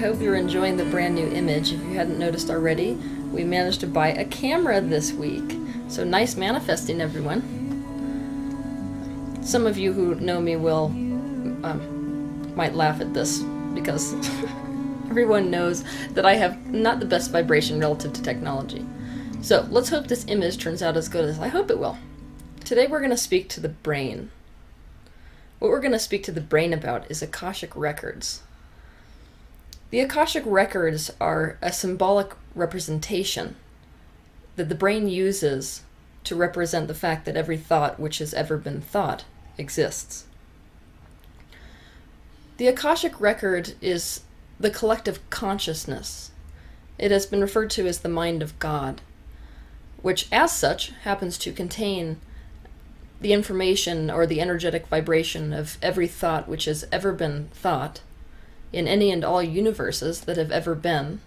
hope you're enjoying the brand new image. If you hadn't noticed already, we managed to buy a camera this week. So nice manifesting, everyone. Some of you who know me will might laugh at this because everyone knows that I have not the best vibration relative to technology. So let's hope this image turns out as good as I hope it will. Today we're going to speak to the brain. What we're going to speak to the brain about is Akashic records. The Akashic records are a symbolic representation that the brain uses to represent the fact that every thought which has ever been thought exists. The Akashic record is the collective consciousness. It has been referred to as the mind of God, which as such happens to contain the information or the energetic vibration of every thought which has ever been thought in any and all universes that have ever been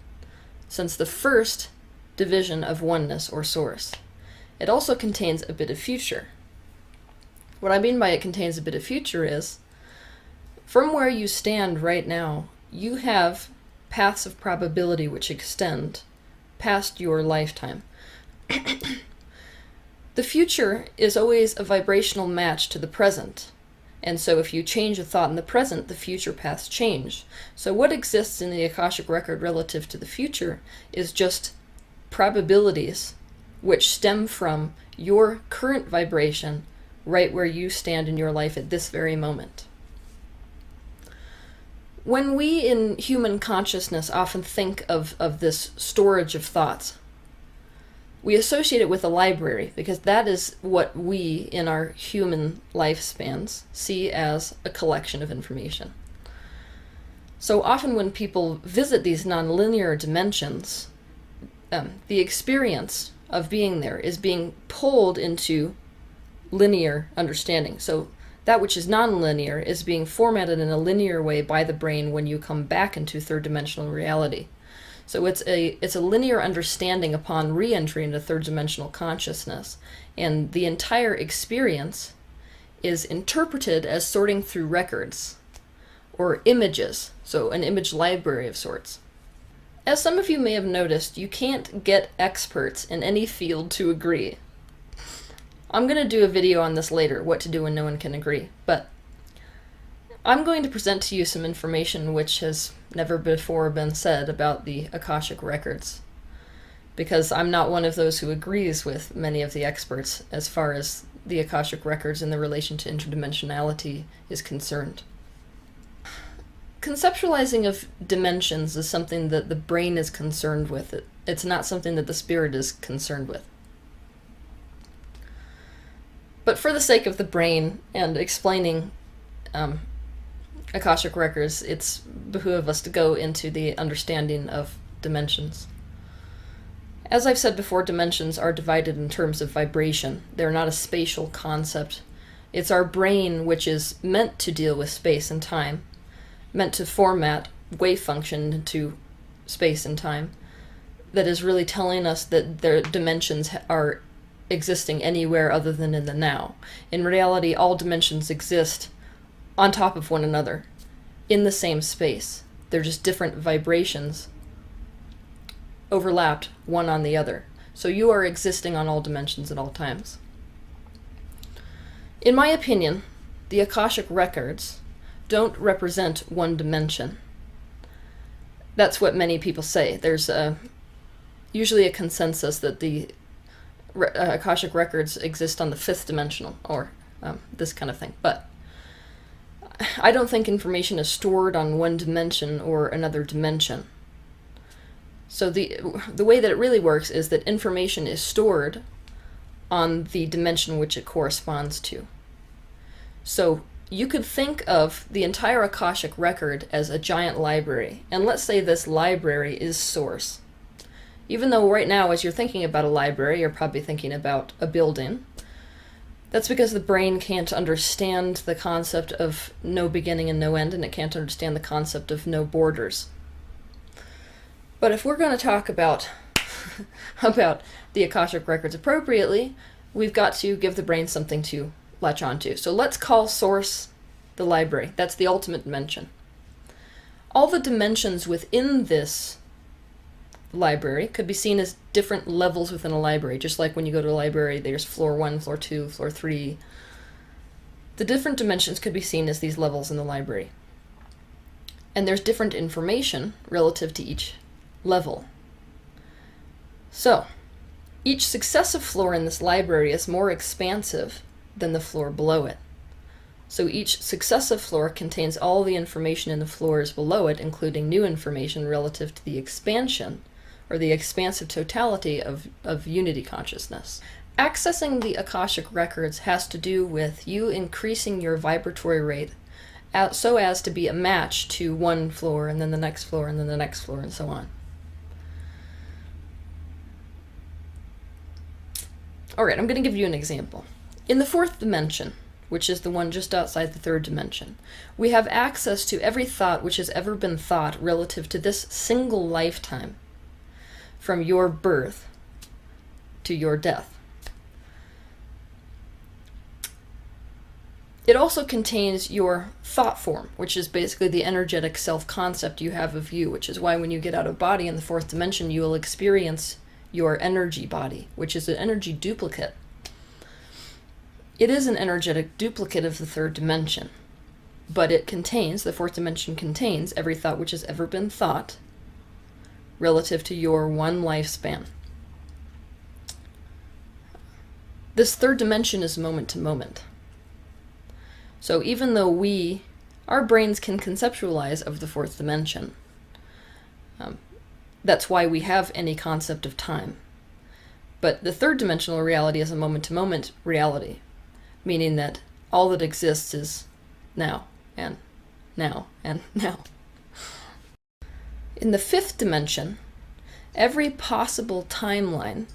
since the first division of oneness or source. It also contains a bit of future. What I mean by it contains a bit of future is, from where you stand right now, you have paths of probability which extend past your lifetime. The future is always a vibrational match to the present. And so if you change a thought in the present, the future paths change. So what exists in the Akashic record relative to the future is just probabilities which stem from your current vibration right where you stand in your life at this very moment. When we in human consciousness often think of this storage of thoughts, we associate it with a library because that is what we in our human lifespans see as a collection of information. So often when people visit these nonlinear dimensions, the experience of being there is being pulled into linear understanding. So that which is nonlinear is being formatted in a linear way by the brain when you come back into third dimensional reality. So it's a linear understanding upon re-entry into third dimensional consciousness, and the entire experience is interpreted as sorting through records or images, so an image library of sorts. As some of you may have noticed, you can't get experts in any field to agree. I'm going to do a video on this later, what to do when no one can agree, but I'm going to present to you some information which has never before been said about the Akashic records, because I'm not one of those who agrees with many of the experts as far as the Akashic records and the relation to interdimensionality is concerned. Conceptualizing of dimensions is something that the brain is concerned with. It's not something that the spirit is concerned with. But for the sake of the brain and explaining Akashic records, it's behoove us to go into the understanding of dimensions. As I've said before, dimensions are divided in terms of vibration. They're not a spatial concept. It's our brain which is meant to deal with space and time, meant to format wave function into space and time, that is really telling us that their dimensions are existing anywhere other than in the now. In reality, all dimensions exist on top of one another, in the same space. They're just different vibrations overlapped one on the other. So you are existing on all dimensions at all times. In my opinion, the Akashic records don't represent one dimension. That's what many people say. There's usually a consensus that the Akashic records exist on the fifth dimensional, or this kind of thing. But I don't think information is stored on one dimension or another dimension. So the way that it really works is that information is stored on the dimension which it corresponds to. So you could think of the entire Akashic record as a giant library, and let's say this library is source. Even though right now, as you're thinking about a library, you're probably thinking about a building. That's because the brain can't understand the concept of no beginning and no end, and it can't understand the concept of no borders. But if we're going to talk about about the Akashic records appropriately, we've got to give the brain something to latch onto. So let's call source the library. That's the ultimate dimension. all the dimensions within this library could be seen as different levels within a library. Just like when you go to a library, there's floor 1, floor 2, floor 3. The different dimensions could be seen as these levels in the library. And there's different information relative to each level. So, each successive floor in this library is more expansive than the floor below it. So each successive floor contains all the information in the floors below it, including new information relative to the expansion, or the expansive totality of unity consciousness. Accessing the Akashic records has to do with you increasing your vibratory rate so as to be a match to one floor, and then the next floor, and then the next floor, and so on. Alright, I'm going to give you an example. In the fourth dimension, which is the one just outside the third dimension, we have access to every thought which has ever been thought relative to this single lifetime, from your birth to your death. It also contains your thought form, which is basically the energetic self-concept you have of you, which is why when you get out of body in the fourth dimension, you will experience your energy body, which is an energy duplicate. It is an energetic duplicate of the third dimension, but it contains, the fourth dimension contains every thought which has ever been thought relative to your one lifespan. This third dimension is moment to moment. So even though our brains can conceptualize of the fourth dimension, that's why we have any concept of time. But the third dimensional reality is a moment-to-moment reality, meaning that all that exists is now, and now, and now. In the fifth dimension, every possible timeline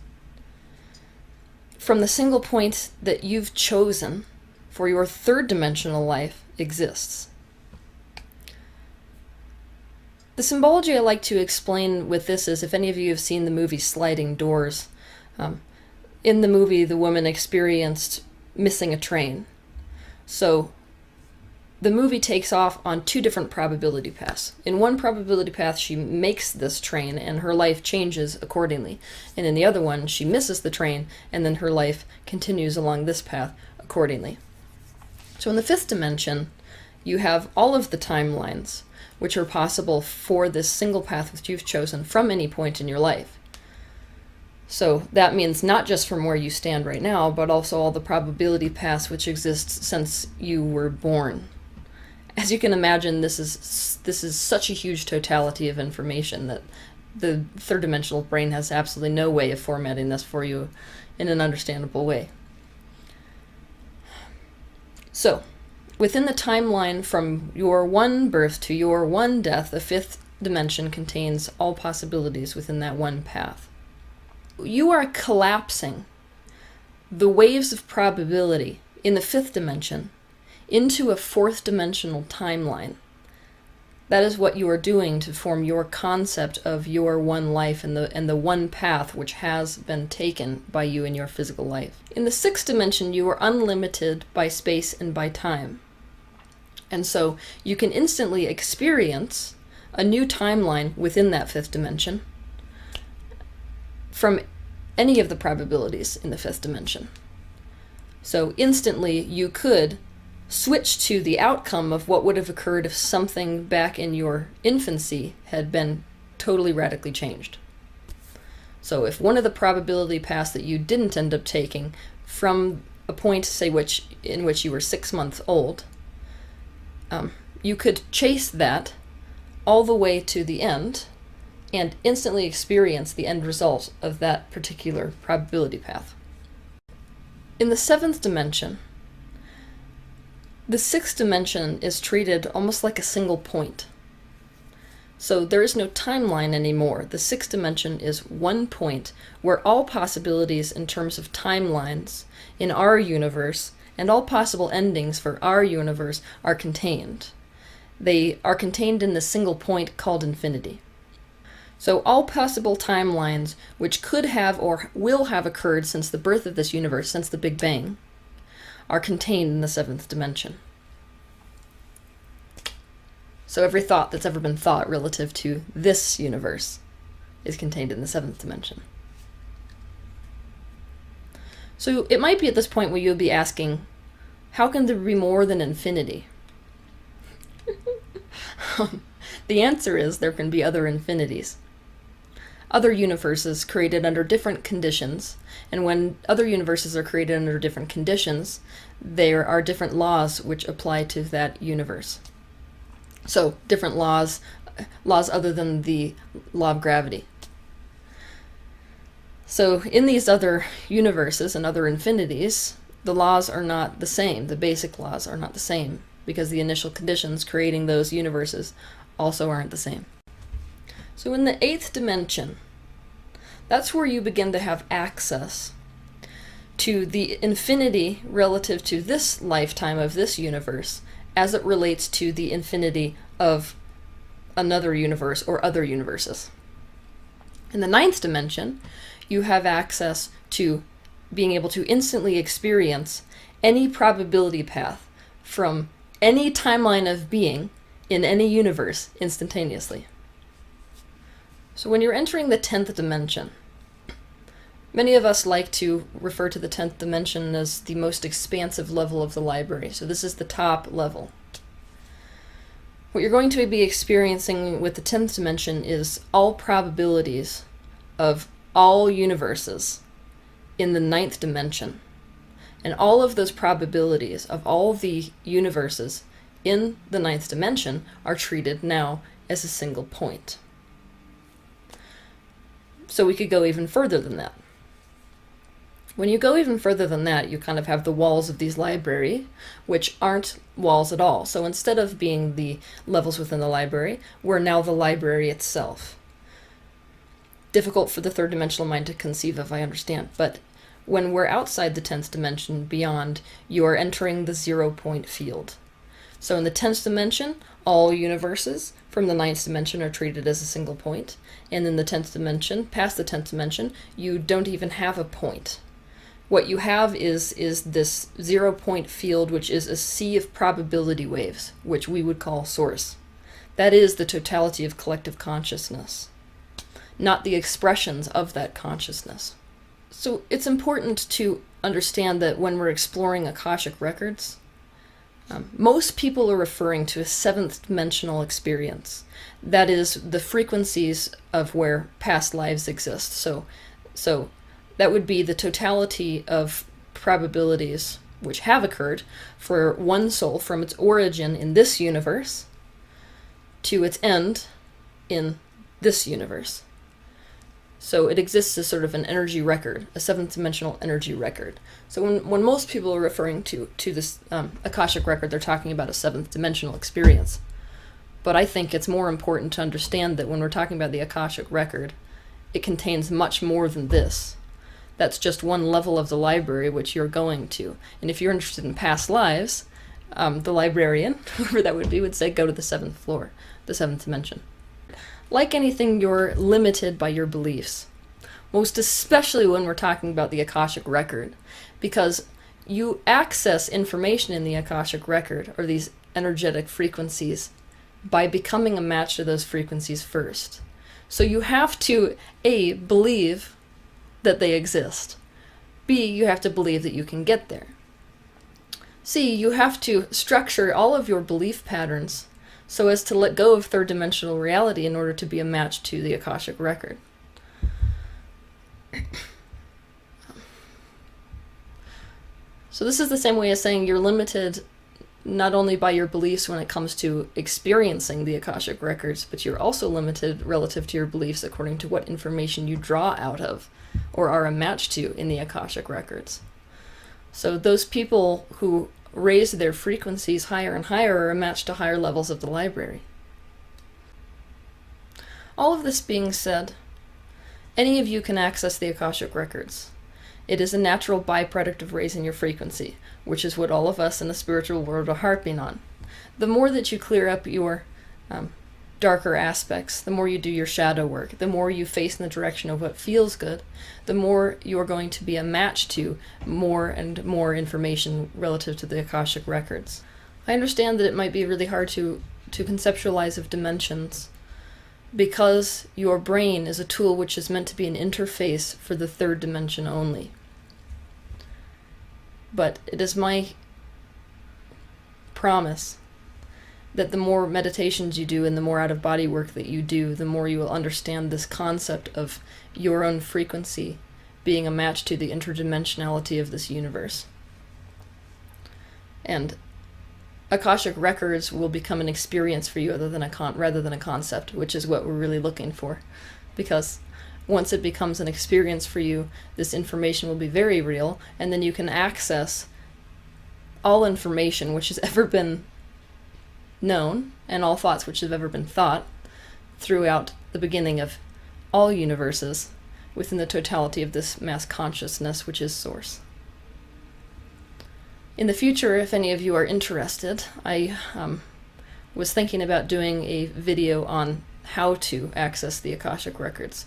from the single point that you've chosen for your third dimensional life exists. The symbology I like to explain with this is, if any of you have seen the movie Sliding Doors, in the movie the woman experienced missing a train. So the movie takes off on two different probability paths. In one probability path she makes this train and her life changes accordingly. And in the other one she misses the train and then her life continues along this path accordingly. So in the fifth dimension you have all of the timelines which are possible for this single path which you've chosen from any point in your life. So that means not just from where you stand right now, but also all the probability paths which exist since you were born. As you can imagine, this is such a huge totality of information that the third dimensional brain has absolutely no way of formatting this for you in an understandable way. So, within the timeline from your one birth to your one death, the fifth dimension contains all possibilities within that one path. You are collapsing the waves of probability in the fifth dimension into a fourth dimensional timeline. That is what you are doing to form your concept of your one life and the one path which has been taken by you in your physical life. In the sixth dimension, you are unlimited by space and by time. And so you can instantly experience a new timeline within that fifth dimension from any of the probabilities in the fifth dimension. So instantly you could switch to the outcome of what would have occurred if something back in your infancy had been totally radically changed. So if one of the probability paths that you didn't end up taking from a point, say, in which you were 6 months old, you could chase that all the way to the end and instantly experience the end result of that particular probability path. In the seventh dimension, the sixth dimension is treated almost like a single point. So there is no timeline anymore. The sixth dimension is one point where all possibilities in terms of timelines in our universe and all possible endings for our universe are contained. They are contained in the single point called infinity. So all possible timelines which could have or will have occurred since the birth of this universe, since the Big Bang, are contained in the seventh dimension. So every thought that's ever been thought relative to this universe is contained in the seventh dimension. So it might be at this point where you'll be asking, how can there be more than infinity? The answer is there can be other infinities. Other universes created under different conditions, and when other universes are created under different conditions, there are different laws which apply to that universe. So, different laws other than the law of gravity. So, in these other universes and other infinities, the laws are not the same. The basic laws are not the same, because the initial conditions creating those universes also aren't the same. So in the eighth dimension, that's where you begin to have access to the infinity relative to this lifetime of this universe as it relates to the infinity of another universe or other universes. In the ninth dimension, you have access to being able to instantly experience any probability path from any timeline of being in any universe instantaneously. So when you're entering the 10th dimension, many of us like to refer to the 10th dimension as the most expansive level of the library. So this is the top level. What you're going to be experiencing with the 10th dimension is all probabilities of all universes in the 9th dimension. And all of those probabilities of all the universes in the 9th dimension are treated now as a single point. So we could go even further than that. When you go even further than that, you kind of have the walls of these library, which aren't walls at all. So instead of being the levels within the library, we're now the library itself. Difficult for the third dimensional mind to conceive of, I understand, but when we're outside the 10th dimension, beyond, you are entering the 0-point field. So in the 10th dimension, all universes from the 9th dimension are treated as a single point. And in the 10th dimension, past the 10th dimension, you don't even have a point. What you have is this 0-point field, which is a sea of probability waves, which we would call source. That is the totality of collective consciousness, not the expressions of that consciousness. So it's important to understand that when we're exploring Akashic records, most people are referring to a seventh dimensional experience. That is the frequencies of where past lives exist. So that would be the totality of probabilities which have occurred for one soul from its origin in this universe to its end in this universe. So it exists as sort of an energy record, a seventh dimensional energy record. So when most people are referring to this Akashic record, they're talking about a seventh dimensional experience. But I think it's more important to understand that when we're talking about the Akashic record, it contains much more than this. That's just one level of the library which you're going to. And if you're interested in past lives, the librarian, whoever that would be, would say go to the 7th floor, the 7th dimension. Like anything, you're limited by your beliefs, most especially when we're talking about the Akashic record, because you access information in the Akashic record, or these energetic frequencies, by becoming a match to those frequencies first. So you have to, A, believe that they exist. B, you have to believe that you can get there. C, you have to structure all of your belief patterns so as to let go of third dimensional reality in order to be a match to the Akashic record. So this is the same way as saying you're limited not only by your beliefs when it comes to experiencing the Akashic records, but you're also limited relative to your beliefs according to what information you draw out of or are a match to in the Akashic records. So those people who raise their frequencies higher and higher are a match to higher levels of the library. All of this being said, any of you can access the Akashic records. It is a natural byproduct of raising your frequency, which is what all of us in the spiritual world are harping on. The more that you clear up your darker aspects, the more you do your shadow work, the more you face in the direction of what feels good, the more you're going to be a match to more and more information relative to the Akashic records. I understand that it might be really hard to to conceptualize of dimensions, because your brain is a tool which is meant to be an interface for the third dimension only. But it is my promise that the more meditations you do and the more out-of-body work that you do, the more you will understand this concept of your own frequency being a match to the interdimensionality of this universe. And Akashic records will become an experience for you rather than a concept, which is what we're really looking for. Because once it becomes an experience for you, this information will be very real, and then you can access all information which has ever been known, and all thoughts which have ever been thought, throughout the beginning of all universes, within the totality of this mass consciousness, which is Source. In the future, if any of you are interested, I was thinking about doing a video on how to access the Akashic records,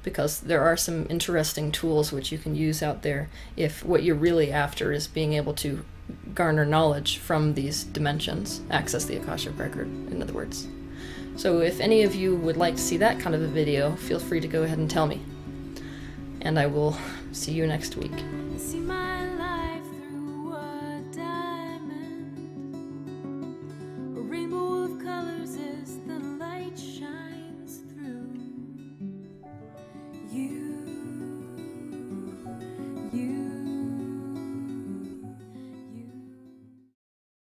because there are some interesting tools which you can use out there if what you're really after is being able to garner knowledge from these dimensions, access the Akashic record, in other words. So if any of you would like to see that kind of a video, feel free to go ahead and tell me. And I will see you next week.